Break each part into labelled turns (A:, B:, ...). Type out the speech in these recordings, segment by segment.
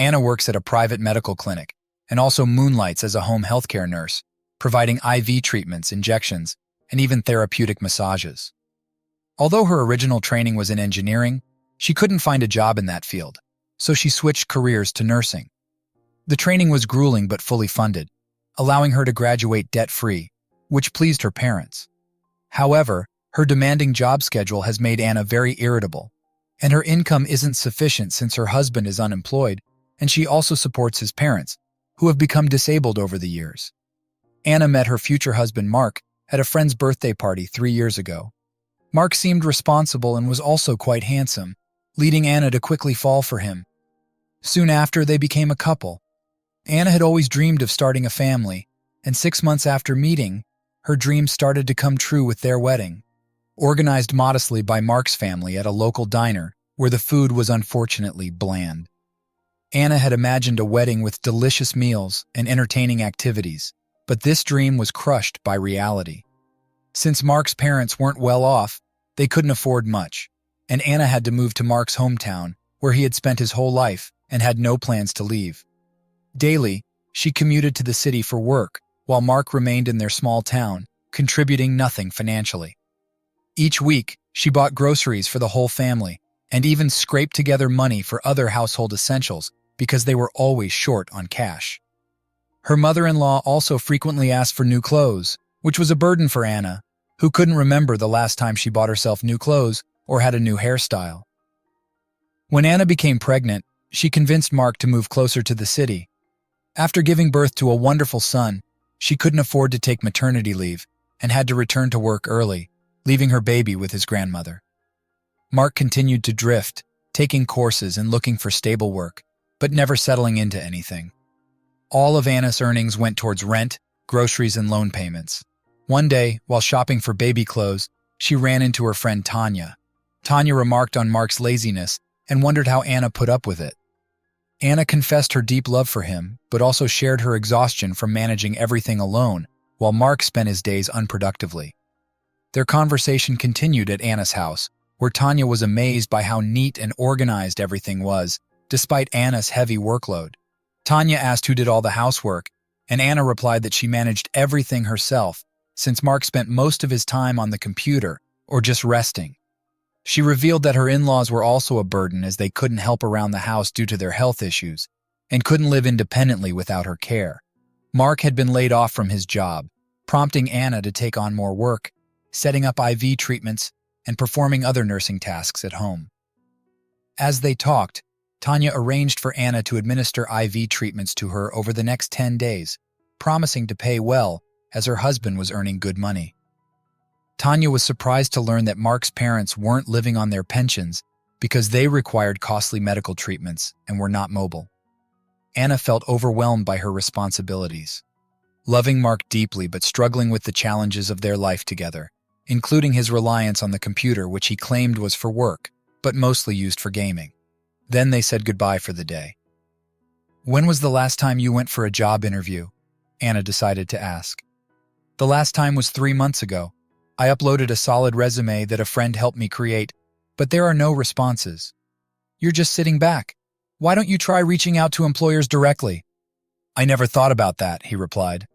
A: Anna works at a private medical clinic and also moonlights as a home healthcare nurse, providing IV treatments, injections, and even therapeutic massages. Although her original training was in engineering, she couldn't find a job in that field, so she switched careers to nursing. The training was grueling but fully funded, allowing her to graduate debt-free, which pleased her parents. However, her demanding job schedule has made Anna very irritable, and her income isn't sufficient since her husband is unemployed, and she also supports his parents, who have become disabled over the years. Anna met her future husband Mark at a friend's birthday party 3 years ago. Mark seemed responsible and was also quite handsome, leading Anna to quickly fall for him. Soon after, they became a couple. Anna had always dreamed of starting a family, and 6 months after meeting, her dreams started to come true with their wedding. Organized modestly by Mark's family at a local diner where the food was unfortunately bland. Anna had imagined a wedding with delicious meals and entertaining activities, but this dream was crushed by reality. Since Mark's parents weren't well off, they couldn't afford much, and Anna had to move to Mark's hometown, where he had spent his whole life and had no plans to leave. Daily, she commuted to the city for work, while Mark remained in their small town, contributing nothing financially. Each week, she bought groceries for the whole family, and even scraped together money for other household essentials because they were always short on cash. Her mother-in-law also frequently asked for new clothes, which was a burden for Anna, who couldn't remember the last time she bought herself new clothes or had a new hairstyle. When Anna became pregnant, she convinced Mark to move closer to the city. After giving birth to a wonderful son, she couldn't afford to take maternity leave and had to return to work early, leaving her baby with his grandmother. Mark continued to drift, taking courses and looking for stable work, but never settling into anything. All of Anna's earnings went towards rent, groceries, and loan payments. One day, while shopping for baby clothes, she ran into her friend Tanya. Tanya remarked on Mark's laziness and wondered how Anna put up with it. Anna confessed her deep love for him, but also shared her exhaustion from managing everything alone, while Mark spent his days unproductively. Their conversation continued at Anna's house, where Tanya was amazed by how neat and organized everything was, despite Anna's heavy workload. Tanya asked who did all the housework, and Anna replied that she managed everything herself, since Mark spent most of his time on the computer or just resting. She revealed that her in-laws were also a burden as they couldn't help around the house due to their health issues and couldn't live independently without her care. Mark had been laid off from his job, prompting Anna to take on more work, setting up IV treatments, and performing other nursing tasks at home. As they talked, Tanya arranged for Anna to administer IV treatments to her over the next 10 days, promising to pay well as her husband was earning good money. Tanya was surprised to learn that Mark's parents weren't living on their pensions because they required costly medical treatments and were not mobile. Anna felt overwhelmed by her responsibilities. Loving Mark deeply but struggling with the challenges of their life together, including his reliance on the computer, which he claimed was for work, but mostly used for gaming. Then they said goodbye for the day. "When was the last time you went for a job interview?" Anna decided to ask. "The last time was 3 months ago. I uploaded a solid resume that a friend helped me create, but there are no responses." "You're just sitting back. Why don't you try reaching out to employers directly?" "I never thought about that," he replied.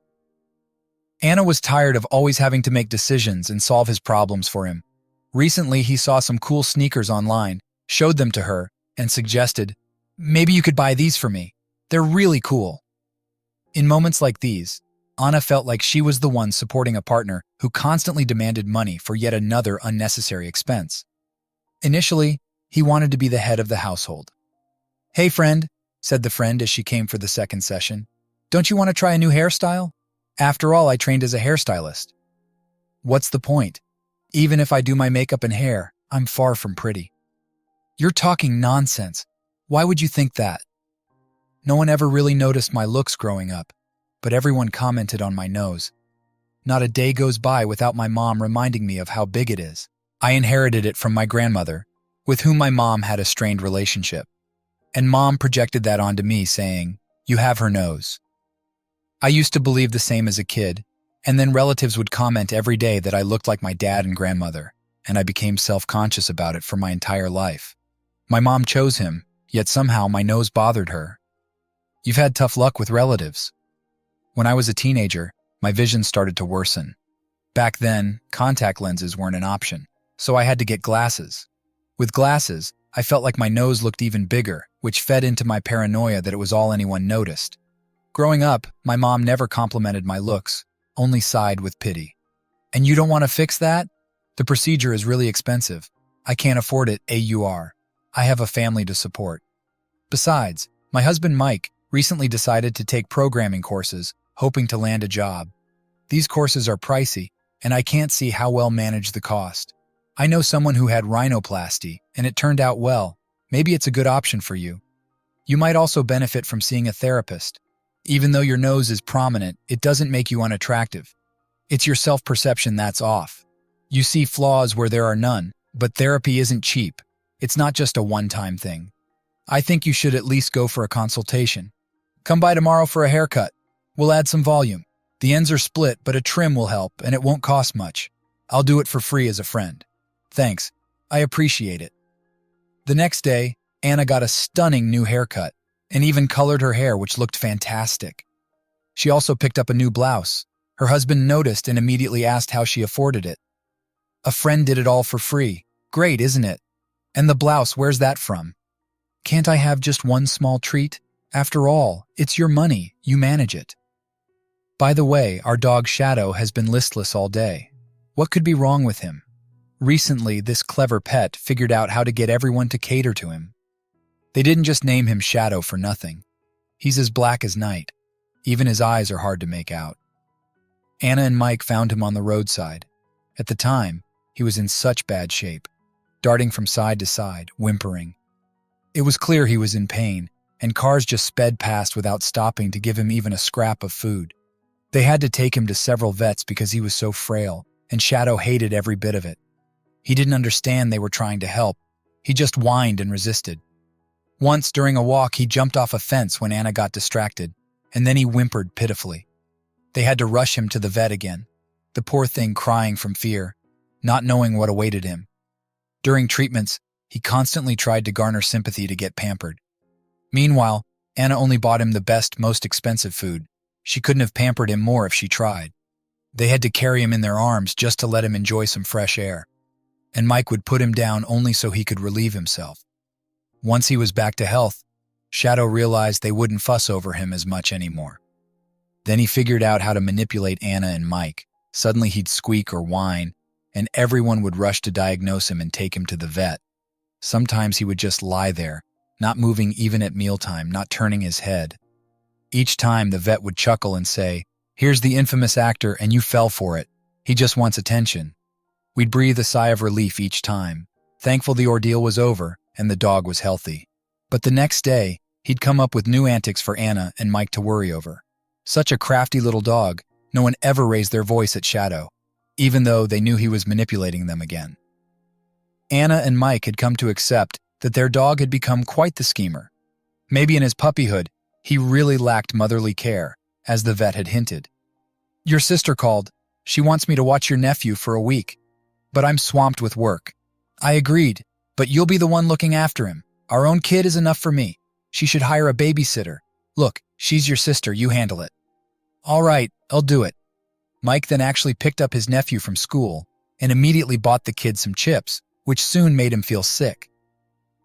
A: Anna was tired of always having to make decisions and solve his problems for him. Recently, he saw some cool sneakers online, showed them to her, and suggested, "Maybe you could buy these for me. They're really cool." In moments like these, Anna felt like she was the one supporting a partner who constantly demanded money for yet another unnecessary expense. Initially, he wanted to be the head of the household. "Hey friend," said the friend as she came for the second session, "don't you want to try a new hairstyle? After all, I trained as a hairstylist." "What's the point? Even if I do my makeup and hair, I'm far from pretty." "You're talking nonsense. Why would you think that?" "No one ever really noticed my looks growing up, but everyone commented on my nose. Not a day goes by without my mom reminding me of how big it is. I inherited it from my grandmother, with whom my mom had a strained relationship. And mom projected that onto me, saying, 'You have her nose.' I used to believe the same as a kid, and then relatives would comment every day that I looked like my dad and grandmother, and I became self-conscious about it for my entire life. My mom chose him, yet somehow my nose bothered her, You've had tough luck with relatives. When I was a teenager, my vision started to worsen. Back then, contact lenses weren't an option, so I had to get glasses. With glasses, I felt like my nose looked even bigger, which fed into my paranoia that it was all anyone noticed. Growing up, my mom never complimented my looks, only sighed with pity. And you don't want to fix that? The procedure is really expensive. I can't afford it, AUR. I have a family to support. Besides, my husband Mike recently decided to take programming courses, hoping to land a job. These courses are pricey, and I can't see how well manage the cost. I know someone who had rhinoplasty, and it turned out well. Maybe it's a good option for you. You might also benefit from seeing a therapist. Even though your nose is prominent, it doesn't make you unattractive. It's your self-perception that's off. You see flaws where there are none, but therapy isn't cheap. It's not just a one-time thing. I think you should at least go for a consultation. Come by tomorrow for a haircut. We'll add some volume. The ends are split, but a trim will help, and it won't cost much. I'll do it for free as a friend. Thanks. I appreciate it. The next day, Anna got a stunning new haircut and even colored her hair, which looked fantastic. She also picked up a new blouse. Her husband noticed and immediately asked how she afforded it. A friend did it all for free. Great, isn't it? And the blouse, where's that from? Can't I have just one small treat? After all, it's your money. You manage it. By the way, our dog Shadow has been listless all day. What could be wrong with him? Recently, this clever pet figured out how to get everyone to cater to him. They didn't just name him Shadow for nothing. He's as black as night. Even his eyes are hard to make out. Anna and Mike found him on the roadside. At the time, he was in such bad shape, darting from side to side, whimpering. It was clear he was in pain, and cars just sped past without stopping to give him even a scrap of food. They had to take him to several vets because he was so frail, and Shadow hated every bit of it. He didn't understand they were trying to help. He just whined and resisted. Once, during a walk, he jumped off a fence when Anna got distracted, and then he whimpered pitifully. They had to rush him to the vet again, the poor thing crying from fear, not knowing what awaited him. During treatments, he constantly tried to garner sympathy to get pampered. Meanwhile, Anna only bought him the best, most expensive food. She couldn't have pampered him more if she tried. They had to carry him in their arms just to let him enjoy some fresh air. And Mike would put him down only so he could relieve himself. Once he was back to health, Shadow realized they wouldn't fuss over him as much anymore. Then he figured out how to manipulate Anna and Mike. Suddenly he'd squeak or whine, and everyone would rush to diagnose him and take him to the vet. Sometimes he would just lie there, not moving even at mealtime, not turning his head. Each time the vet would chuckle and say, "Here's the infamous actor and you fell for it. He just wants attention." We'd breathe a sigh of relief each time, thankful the ordeal was over and the dog was healthy. But the next day, he'd come up with new antics for Anna and Mike to worry over. Such a crafty little dog, no one ever raised their voice at Shadow, even though they knew he was manipulating them again. Anna and Mike had come to accept that their dog had become quite the schemer. Maybe in his puppyhood, he really lacked motherly care, as the vet had hinted. "Your sister called. She wants me to watch your nephew for a week. But I'm swamped with work." I agreed, "But you'll be the one looking after him. Our own kid is enough for me. She should hire a babysitter. Look, she's your sister, you handle it." "All right, I'll do it." Mike then actually picked up his nephew from school and immediately bought the kid some chips, which soon made him feel sick.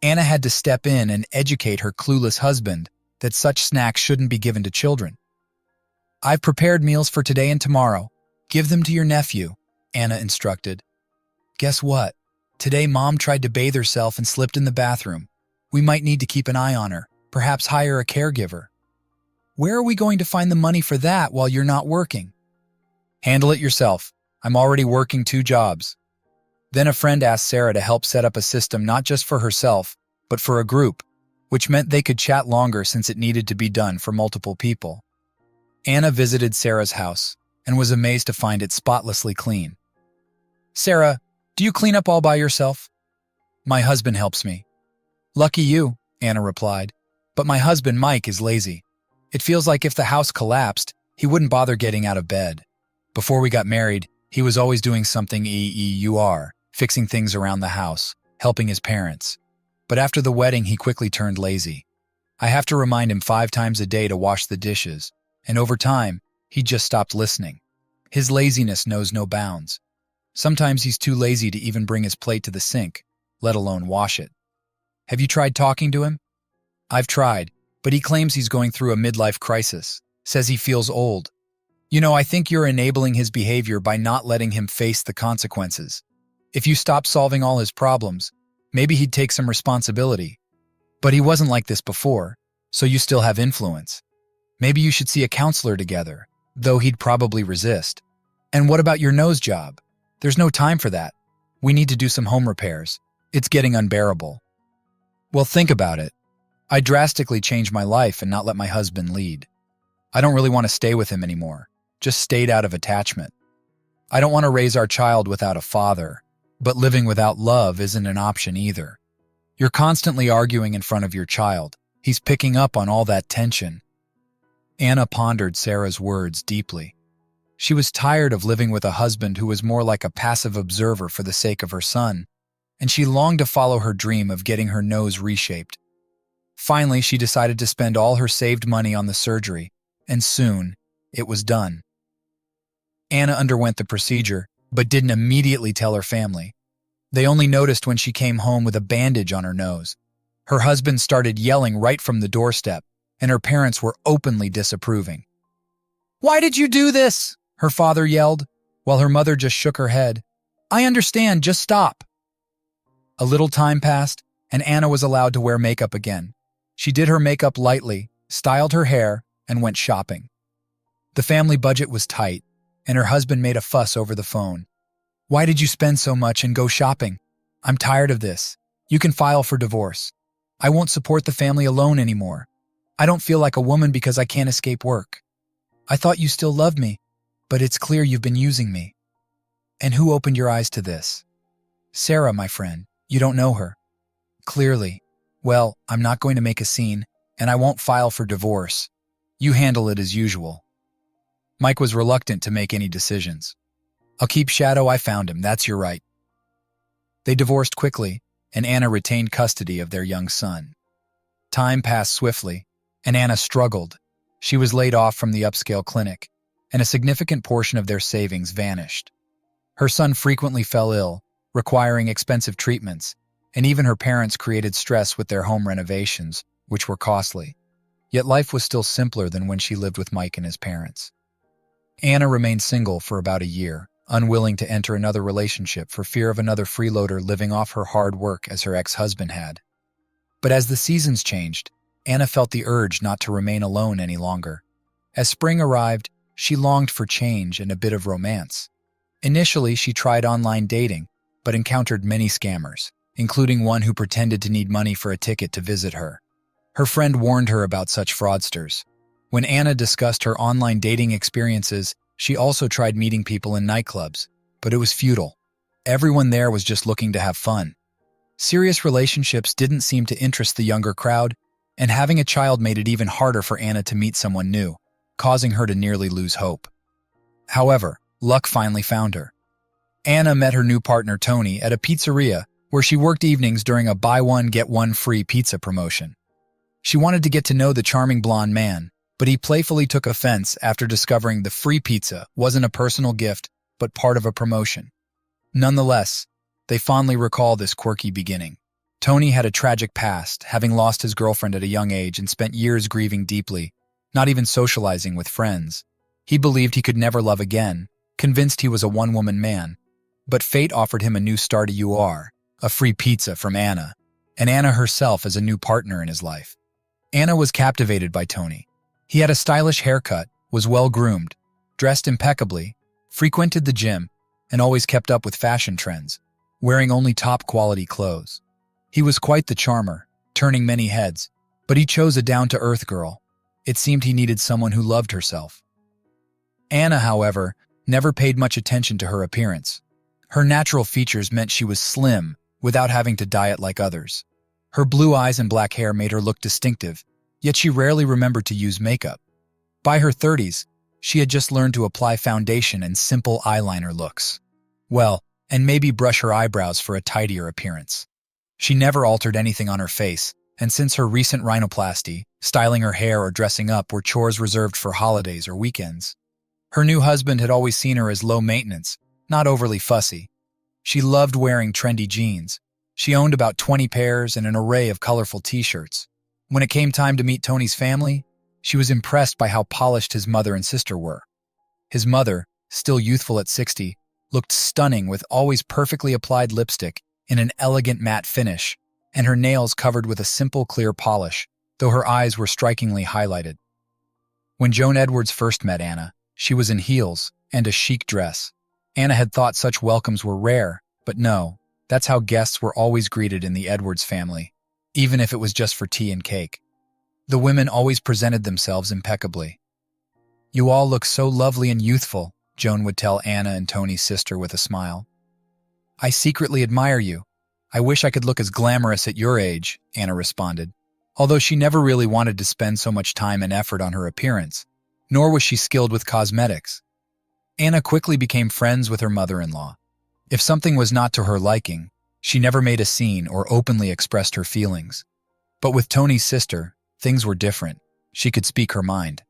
A: Anna had to step in and educate her clueless husband that such snacks shouldn't be given to children. "I've prepared meals for today and tomorrow. Give them to your nephew," Anna instructed. "Guess what? Today Mom tried to bathe herself and slipped in the bathroom. We might need to keep an eye on her, perhaps hire a caregiver." "Where are we going to find the money for that while you're not working?" "Handle it yourself. I'm already working 2 jobs." Then a friend asked Sarah to help set up a system not just for herself, but for a group, which meant they could chat longer since it needed to be done for multiple people. Anna visited Sarah's house and was amazed to find it spotlessly clean. "Sarah, do you clean up all by yourself?" "My husband helps me." "Lucky you," Anna replied. "But my husband, Mike, is lazy. It feels like if the house collapsed, he wouldn't bother getting out of bed. Before we got married, he was always doing something fixing things around the house, helping his parents. But after the wedding, he quickly turned lazy. I have to remind him 5 times a day to wash the dishes, and over time, he just stopped listening. His laziness knows no bounds. Sometimes he's too lazy to even bring his plate to the sink, let alone wash it. Have you tried talking to him? I've tried, but he claims he's going through a midlife crisis, says he feels old. I think you're enabling his behavior by not letting him face the consequences. If you stop solving all his problems, maybe he'd take some responsibility. But he wasn't like this before, so you still have influence. Maybe you should see a counselor together, though he'd probably resist. And what about your nose job? There's no time for that. We need to do some home repairs. It's getting unbearable. Well, think about it. I drastically changed my life and not let my husband lead. I don't really want to stay with him anymore, just stayed out of attachment. I don't want to raise our child without a father, but living without love isn't an option either. You're constantly arguing in front of your child. He's picking up on all that tension. Anna pondered Sarah's words deeply. She was tired of living with a husband who was more like a passive observer for the sake of her son, and she longed to follow her dream of getting her nose reshaped. Finally, she decided to spend all her saved money on the surgery, and soon, it was done. Anna underwent the procedure, but didn't immediately tell her family. They only noticed when she came home with a bandage on her nose. Her husband started yelling right from the doorstep, and her parents were openly disapproving. "Why did you do this?" her father yelled, while her mother just shook her head. "I understand, just stop." A little time passed, and Anna was allowed to wear makeup again. She did her makeup lightly, styled her hair, and went shopping. The family budget was tight, and her husband made a fuss over the phone. "Why did you spend so much and go shopping? I'm tired of this. You can file for divorce. I won't support the family alone anymore. I don't feel like a woman because I can't escape work. I thought you still loved me, but it's clear you've been using me." "And who opened your eyes to this?" "Sarah, my friend. You don't know her." "Clearly. Well, I'm not going to make a scene, and I won't file for divorce. You handle it as usual." Mike was reluctant to make any decisions. "I'll keep Shadow. I found him. That's your right." They divorced quickly, and Anna retained custody of their young son. Time passed swiftly, and Anna struggled. She was laid off from the upscale clinic, and a significant portion of their savings vanished. Her son frequently fell ill, requiring expensive treatments, and even her parents created stress with their home renovations, which were costly. Yet life was still simpler than when she lived with Mike and his parents. Anna remained single for about a year, unwilling to enter another relationship for fear of another freeloader living off her hard work as her ex-husband had. But as the seasons changed, Anna felt the urge not to remain alone any longer. As spring arrived, she longed for change and a bit of romance. Initially, she tried online dating, but encountered many scammers, including one who pretended to need money for a ticket to visit her. Her friend warned her about such fraudsters. When Anna discussed her online dating experiences, she also tried meeting people in nightclubs, but it was futile. Everyone there was just looking to have fun. Serious relationships didn't seem to interest the younger crowd, and having a child made it even harder for Anna to meet someone new, causing her to nearly lose hope. However, luck finally found her. Anna met her new partner Tony at a pizzeria where she worked evenings during a buy one get one free pizza promotion. She wanted to get to know the charming blonde man, but he playfully took offense after discovering the free pizza wasn't a personal gift, but part of a promotion. Nonetheless, they fondly recall this quirky beginning. Tony had a tragic past, having lost his girlfriend at a young age and spent years grieving deeply, not even socializing with friends. He believed he could never love again, convinced he was a one-woman man. But fate offered him a new start to UR, a free pizza from Anna, and Anna herself as a new partner in his life. Anna was captivated by Tony. He had a stylish haircut, was well-groomed, dressed impeccably, frequented the gym, and always kept up with fashion trends, wearing only top-quality clothes. He was quite the charmer, turning many heads, but he chose a down-to-earth girl. It seemed he needed someone who loved herself. Anna, however, never paid much attention to her appearance. Her natural features meant she was slim, without having to diet like others. Her blue eyes and black hair made her look distinctive, yet she rarely remembered to use makeup. By her 30s, she had just learned to apply foundation and simple eyeliner looks. Well, and maybe brush her eyebrows for a tidier appearance. She never altered anything on her face, and since her recent rhinoplasty, Styling her hair or dressing up were chores reserved for holidays or weekends. Her new husband had always seen her as low maintenance, not overly fussy. She loved wearing trendy jeans. She owned about 20 pairs and an array of colorful t-shirts. When it came time to meet Tony's family, she was impressed by how polished his mother and sister were. His mother, still youthful at 60, looked stunning with always perfectly applied lipstick in an elegant matte finish, and her nails covered with a simple clear polish, though her eyes were strikingly highlighted. When Joan Edwards first met Anna, she was in heels and a chic dress. Anna had thought such welcomes were rare, but no, that's how guests were always greeted in the Edwards family, even if it was just for tea and cake. The women always presented themselves impeccably. "You all look so lovely and youthful," Joan would tell Anna and Tony's sister with a smile. "I secretly admire you. I wish I could look as glamorous at your age," Anna responded, although she never really wanted to spend so much time and effort on her appearance, nor was she skilled with cosmetics. Anna quickly became friends with her mother-in-law. If something was not to her liking, she never made a scene or openly expressed her feelings. But with Tony's sister, things were different. She could speak her mind.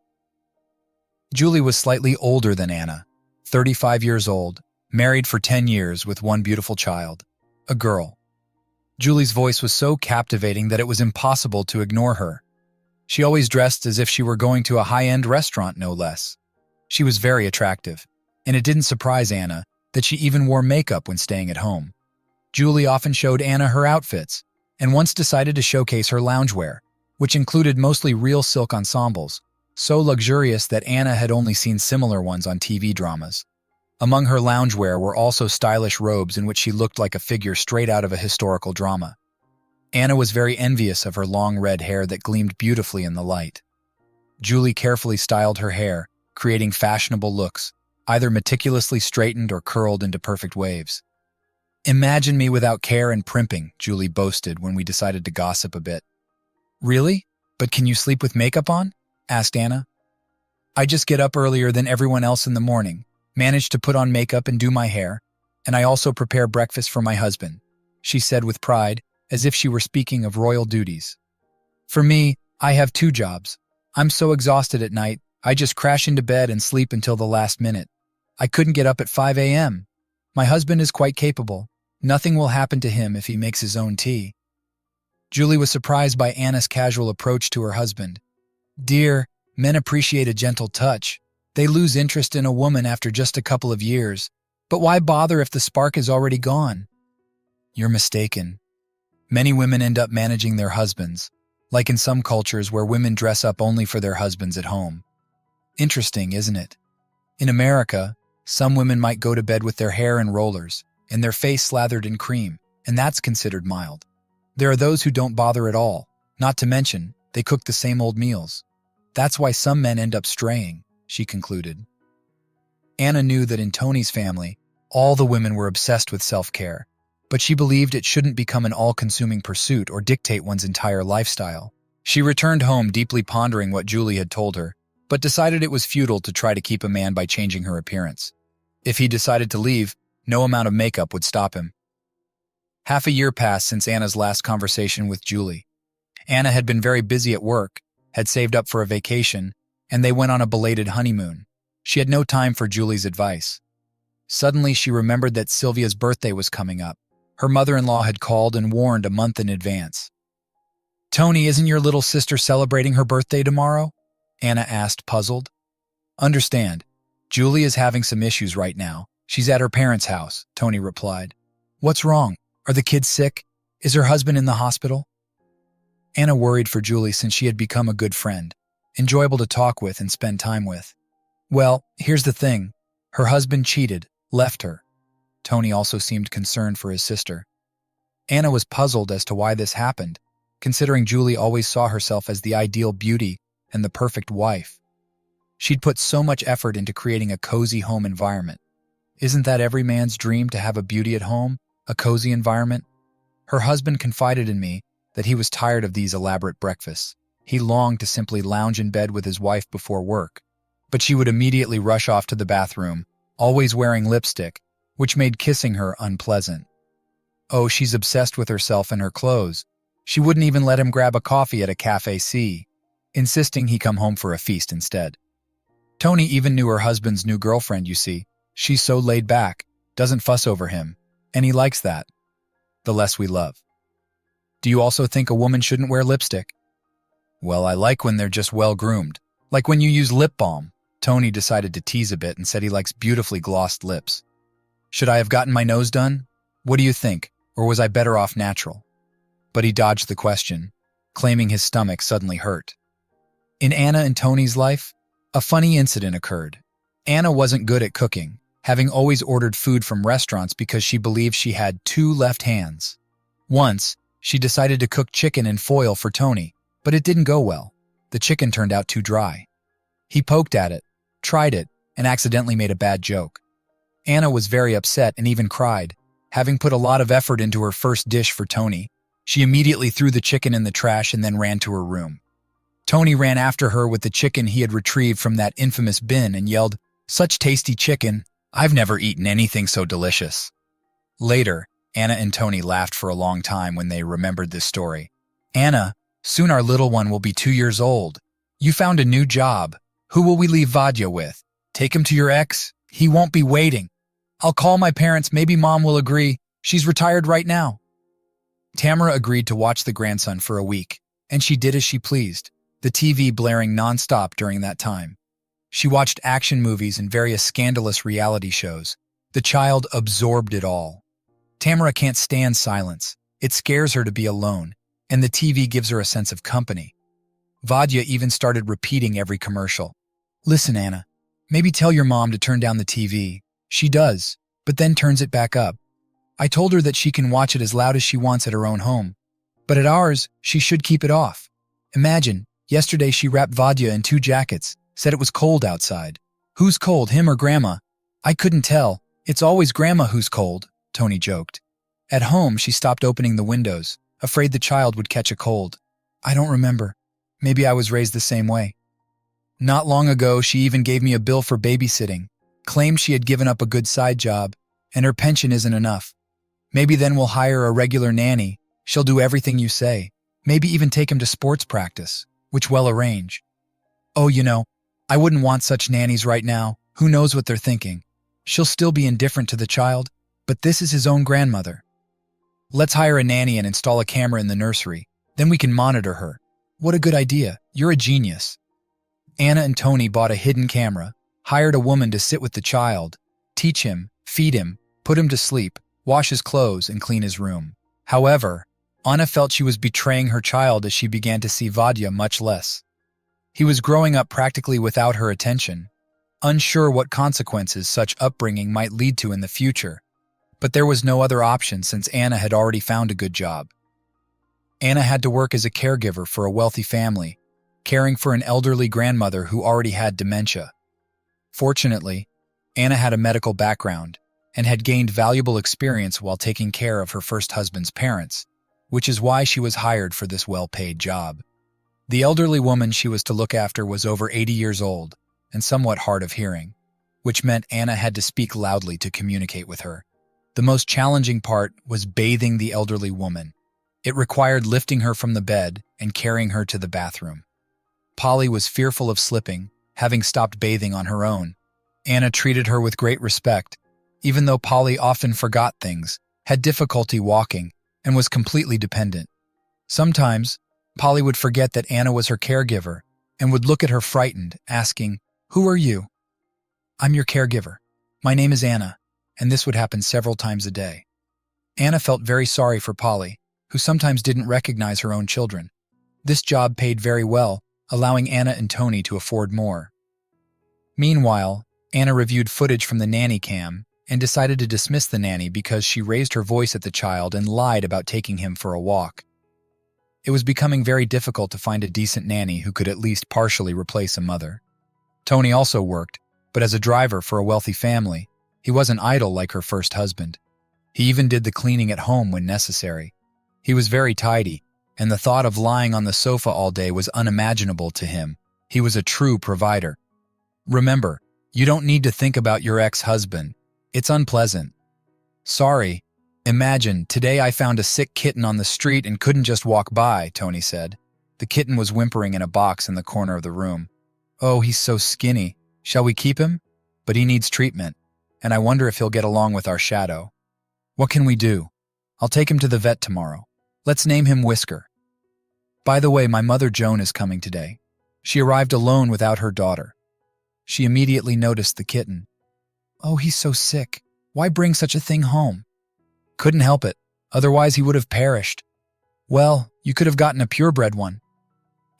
A: Julie was slightly older than Anna, 35 years old, married for 10 years with one beautiful child, a girl. Julie's voice was so captivating that it was impossible to ignore her. She always dressed as if she were going to a high-end restaurant, no less. She was very attractive, and it didn't surprise Anna that she even wore makeup when staying at home. Julie often showed Anna her outfits, and once decided to showcase her loungewear, which included mostly real silk ensembles, so luxurious that Anna had only seen similar ones on TV dramas. Among her loungewear were also stylish robes in which she looked like a figure straight out of a historical drama. Anna was very envious of her long red hair that gleamed beautifully in the light. Julie carefully styled her hair, creating fashionable looks, either meticulously straightened or curled into perfect waves. "Imagine me without care and primping," Julie boasted when we decided to gossip a bit. "Really? But can you sleep with makeup on?" asked Anna. "I just get up earlier than everyone else in the morning, manage to put on makeup and do my hair, and I also prepare breakfast for my husband," she said with pride, as if she were speaking of royal duties. "For me, I have 2 jobs. I'm so exhausted at night, I just crash into bed and sleep until the last minute. I couldn't get up at 5 a.m. My husband is quite capable. Nothing will happen to him if he makes his own tea." Julie was surprised by Anna's casual approach to her husband. "Dear, men appreciate a gentle touch. They lose interest in a woman after just a couple of years. But why bother if the spark is already gone?" "You're mistaken. Many women end up managing their husbands, like in some cultures where women dress up only for their husbands at home. Interesting, isn't it? In America, some women might go to bed with their hair in rollers and their face slathered in cream, and that's considered mild. There are those who don't bother at all, not to mention, they cook the same old meals. That's why some men end up straying," she concluded. Anna knew that in Tony's family, all the women were obsessed with self-care, but she believed it shouldn't become an all-consuming pursuit or dictate one's entire lifestyle. She returned home deeply pondering what Julie had told her, but decided it was futile to try to keep a man by changing her appearance. If he decided to leave, no amount of makeup would stop him. Half a year passed since Anna's last conversation with Julie. Anna had been very busy at work, had saved up for a vacation, and they went on a belated honeymoon. She had no time for Julie's advice. Suddenly, she remembered that Sylvia's birthday was coming up. Her mother-in-law had called and warned a month in advance. "Tony, isn't your little sister celebrating her birthday tomorrow?" Anna asked, puzzled. "Understand. Julie is having some issues right now. She's at her parents' house," Tony replied. "What's wrong? Are the kids sick? Is her husband in the hospital?" Anna worried for Julie since she had become a good friend, enjoyable to talk with and spend time with. "Well, here's the thing. Her husband cheated, left her." Tony also seemed concerned for his sister. Anna was puzzled as to why this happened, considering Julie always saw herself as the ideal beauty and the perfect wife. She'd put so much effort into creating a cozy home environment. Isn't that every man's dream, to have a beauty at home, a cozy environment? Her husband confided in me that he was tired of these elaborate breakfasts. He longed to simply lounge in bed with his wife before work, but she would immediately rush off to the bathroom, always wearing lipstick, which made kissing her unpleasant. Oh, she's obsessed with herself and her clothes. She wouldn't even let him grab a coffee at a Café C. insisting he come home for a feast instead. Tony even knew her husband's new girlfriend, you see. She's so laid back, doesn't fuss over him, and he likes that. The less we love. Do you also think a woman shouldn't wear lipstick? Well, I like when they're just well-groomed. Like when you use lip balm. Tony decided to tease a bit and said he likes beautifully glossed lips. Should I have gotten my nose done? What do you think? Or was I better off natural? But he dodged the question, claiming his stomach suddenly hurt. In Anna and Tony's life, a funny incident occurred. Anna wasn't good at cooking, having always ordered food from restaurants because she believed she had two left hands. Once, she decided to cook chicken in foil for Tony, but it didn't go well. The chicken turned out too dry. He poked at it, tried it, and accidentally made a bad joke. Anna was very upset and even cried. Having put a lot of effort into her first dish for Tony, she immediately threw the chicken in the trash and then ran to her room. Tony ran after her with the chicken he had retrieved from that infamous bin and yelled, "Such tasty chicken! I've never eaten anything so delicious." Later, Anna and Tony laughed for a long time when they remembered this story. "Anna, soon our little one will be 2 years old. You found a new job. Who will we leave Vadya with? Take him to your ex? He won't be waiting. I'll call my parents, maybe mom will agree. She's retired right now." Tamara agreed to watch the grandson for a week, and she did as she pleased, the TV blaring non-stop during that time. She watched action movies and various scandalous reality shows. The child absorbed it all. Tamara can't stand silence. It scares her to be alone, and the TV gives her a sense of company. Vadya even started repeating every commercial. "Listen, Anna, maybe tell your mom to turn down the TV. She does, but then turns it back up. I told her that she can watch it as loud as she wants at her own home, but at ours, she should keep it off. Imagine, yesterday she wrapped Vadya in 2 jackets, said it was cold outside. Who's cold, him or Grandma? I couldn't tell. It's always Grandma who's cold," Tony joked. At home, she stopped opening the windows, afraid the child would catch a cold. "I don't remember. Maybe I was raised the same way." Not long ago, she even gave me a bill for babysitting, claimed she had given up a good side job, and her pension isn't enough. Maybe then we'll hire a regular nanny. She'll do everything you say, maybe even take him to sports practice, which we'll arrange. Oh, you know, I wouldn't want such nannies right now. Who knows what they're thinking? She'll still be indifferent to the child, but this is his own grandmother. Let's hire a nanny and install a camera in the nursery. Then we can monitor her. What a good idea. You're a genius. Anna and Tony bought a hidden camera, hired a woman to sit with the child, teach him, feed him, put him to sleep, wash his clothes, and clean his room. However, Anna felt she was betraying her child as she began to see Vadya much less. He was growing up practically without her attention, unsure what consequences such upbringing might lead to in the future. But there was no other option since Anna had already found a good job. Anna had to work as a caregiver for a wealthy family, caring for an elderly grandmother who already had dementia. Fortunately, Anna had a medical background and had gained valuable experience while taking care of her first husband's parents, which is why she was hired for this well-paid job. The elderly woman she was to look after was over 80 years old and somewhat hard of hearing, which meant Anna had to speak loudly to communicate with her. The most challenging part was bathing the elderly woman. It required lifting her from the bed and carrying her to the bathroom. Polly was fearful of slipping, having stopped bathing on her own. Anna treated her with great respect, even though Polly often forgot things, had difficulty walking, and was completely dependent. Sometimes, Polly would forget that Anna was her caregiver and would look at her frightened, asking, "Who are you?" "I'm your caregiver. My name is Anna," and this would happen several times a day. Anna felt very sorry for Polly, who sometimes didn't recognize her own children. This job paid very well, allowing Anna and Tony to afford more. Meanwhile, Anna reviewed footage from the nanny cam and decided to dismiss the nanny because she raised her voice at the child and lied about taking him for a walk. It was becoming very difficult to find a decent nanny who could at least partially replace a mother. Tony also worked, but as a driver for a wealthy family, he wasn't idle like her first husband. He even did the cleaning at home when necessary. He was very tidy, and the thought of lying on the sofa all day was unimaginable to him. He was a true provider. Remember, you don't need to think about your ex-husband. It's unpleasant. "Sorry. Imagine, today I found a sick kitten on the street and couldn't just walk by," Tony said. The kitten was whimpering in a box in the corner of the room. "Oh, he's so skinny. Shall we keep him? But he needs treatment, and I wonder if he'll get along with our shadow. What can we do? I'll take him to the vet tomorrow. Let's name him Whisker. By the way, my mother Joan is coming today. She arrived alone without her daughter." She immediately noticed the kitten. "Oh, he's so sick. Why bring such a thing home?" "Couldn't help it. Otherwise he would have perished." "Well, you could have gotten a purebred one."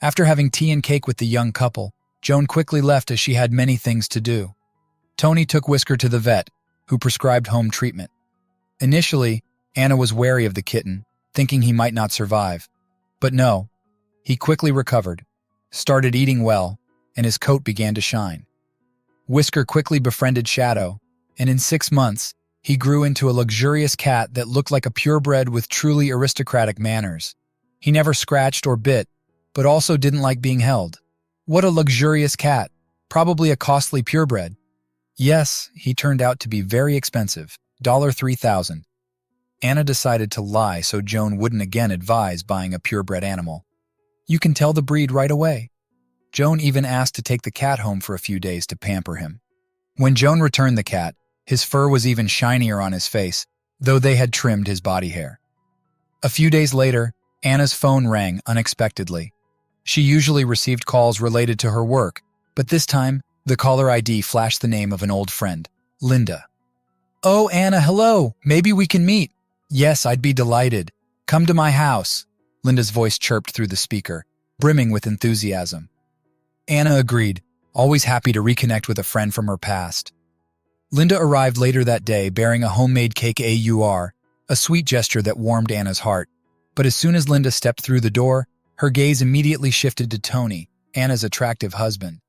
A: After having tea and cake with the young couple, Joan quickly left as she had many things to do. Tony took Whisker to the vet, who prescribed home treatment. Initially, Anna was wary of the kitten, thinking he might not survive. But no, he quickly recovered, started eating well, and his coat began to shine. Whisker quickly befriended Shadow, and in 6 months, he grew into a luxurious cat that looked like a purebred with truly aristocratic manners. He never scratched or bit, but also didn't like being held. What a luxurious cat, probably a costly purebred. Yes, he turned out to be very expensive, $3,000. Anna decided to lie so Joan wouldn't again advise buying a purebred animal. "You can tell the breed right away." Joan even asked to take the cat home for a few days to pamper him. When Joan returned the cat, his fur was even shinier on his face, though they had trimmed his body hair. A few days later, Anna's phone rang unexpectedly. She usually received calls related to her work, but this time, the caller ID flashed the name of an old friend, Linda. "Oh, Anna, hello. Maybe we can meet." "Yes, I'd be delighted. Come to my house," Linda's voice chirped through the speaker, brimming with enthusiasm. Anna agreed, always happy to reconnect with a friend from her past. Linda arrived later that day bearing a homemade cake a sweet gesture that warmed Anna's heart. But as soon as Linda stepped through the door, her gaze immediately shifted to Tony, Anna's attractive husband.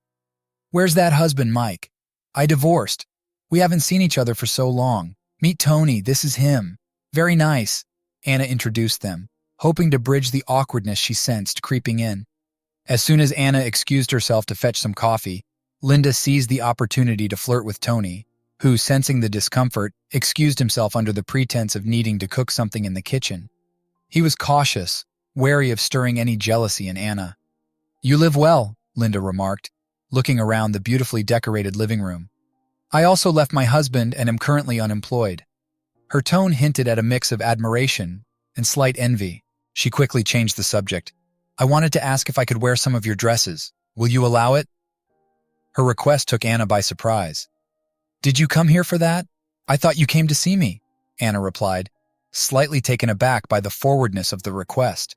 A: "Where's that husband, Mike? I divorced. We haven't seen each other for so long. Meet Tony, this is him. Very nice," Anna introduced them, hoping to bridge the awkwardness she sensed creeping in. As soon as Anna excused herself to fetch some coffee, Linda seized the opportunity to flirt with Tony, who, sensing the discomfort, excused himself under the pretense of needing to cook something in the kitchen. He was cautious, wary of stirring any jealousy in Anna. "You live well," Linda remarked, looking around the beautifully decorated living room. "I also left my husband and am currently unemployed." Her tone hinted at a mix of admiration and slight envy. She quickly changed the subject. "I wanted to ask if I could wear some of your dresses. Will you allow it?" Her request took Anna by surprise. "Did you come here for that? I thought you came to see me," Anna replied, slightly taken aback by the forwardness of the request.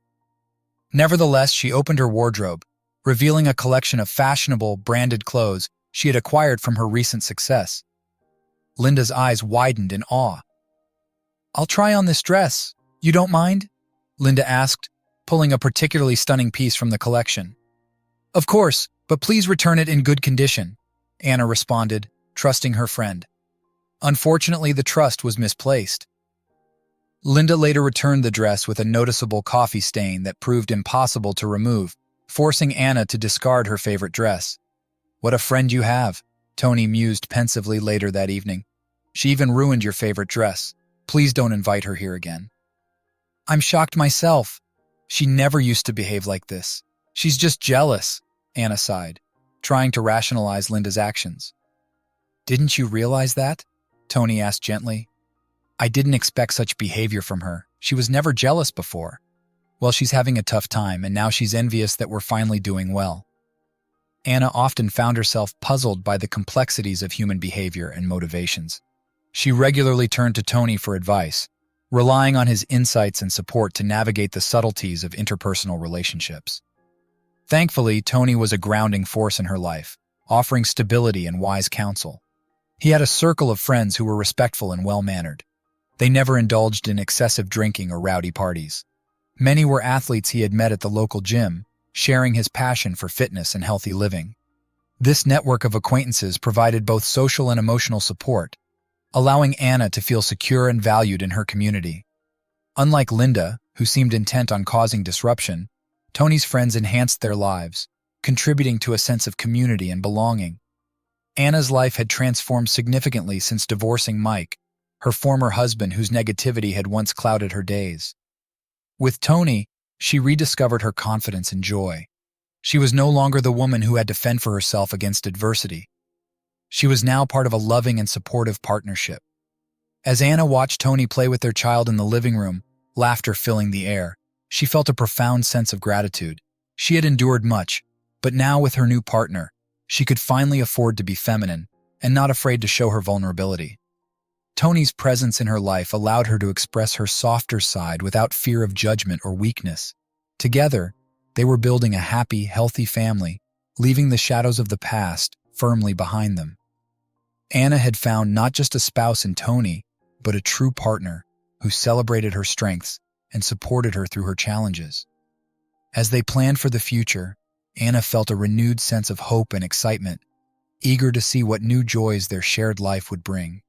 A: Nevertheless, she opened her wardrobe, revealing a collection of fashionable, branded clothes she had acquired from her recent success. Linda's eyes widened in awe. "I'll try on this dress. You don't mind?" Linda asked, pulling a particularly stunning piece from the collection. "Of course, but please return it in good condition," Anna responded, trusting her friend. Unfortunately, the trust was misplaced. Linda later returned the dress with a noticeable coffee stain that proved impossible to remove, forcing Anna to discard her favorite dress. "What a friend you have," Tony mused pensively later that evening. "She even ruined your favorite dress. Please don't invite her here again." "I'm shocked myself. She never used to behave like this. She's just jealous," Anna sighed, trying to rationalize Linda's actions. "Didn't you realize that?" Tony asked gently. "I didn't expect such behavior from her. She was never jealous before. Well, she's having a tough time, and now she's envious that we're finally doing well." Anna often found herself puzzled by the complexities of human behavior and motivations. She regularly turned to Tony for advice, relying on his insights and support to navigate the subtleties of interpersonal relationships. Thankfully, Tony was a grounding force in her life, offering stability and wise counsel. He had a circle of friends who were respectful and well-mannered. They never indulged in excessive drinking or rowdy parties. Many were athletes he had met at the local gym, sharing his passion for fitness and healthy living. This network of acquaintances provided both social and emotional support, allowing Anna to feel secure and valued in her community. Unlike Linda, who seemed intent on causing disruption, Tony's friends enhanced their lives, contributing to a sense of community and belonging. Anna's life had transformed significantly since divorcing Mike, her former husband whose negativity had once clouded her days. With Tony, She rediscovered her confidence and joy. She was no longer the woman who had to fend for herself against adversity. She was now part of a loving and supportive partnership. As Anna watched Tony play with their child in the living room, laughter filling the air, she felt a profound sense of gratitude. She had endured much, but now with her new partner, she could finally afford to be feminine and not afraid to show her vulnerability. Tony's presence in her life allowed her to express her softer side without fear of judgment or weakness. Together, they were building a happy, healthy family, leaving the shadows of the past firmly behind them. Anna had found not just a spouse in Tony, but a true partner who celebrated her strengths and supported her through her challenges. As they planned for the future, Anna felt a renewed sense of hope and excitement, eager to see what new joys their shared life would bring.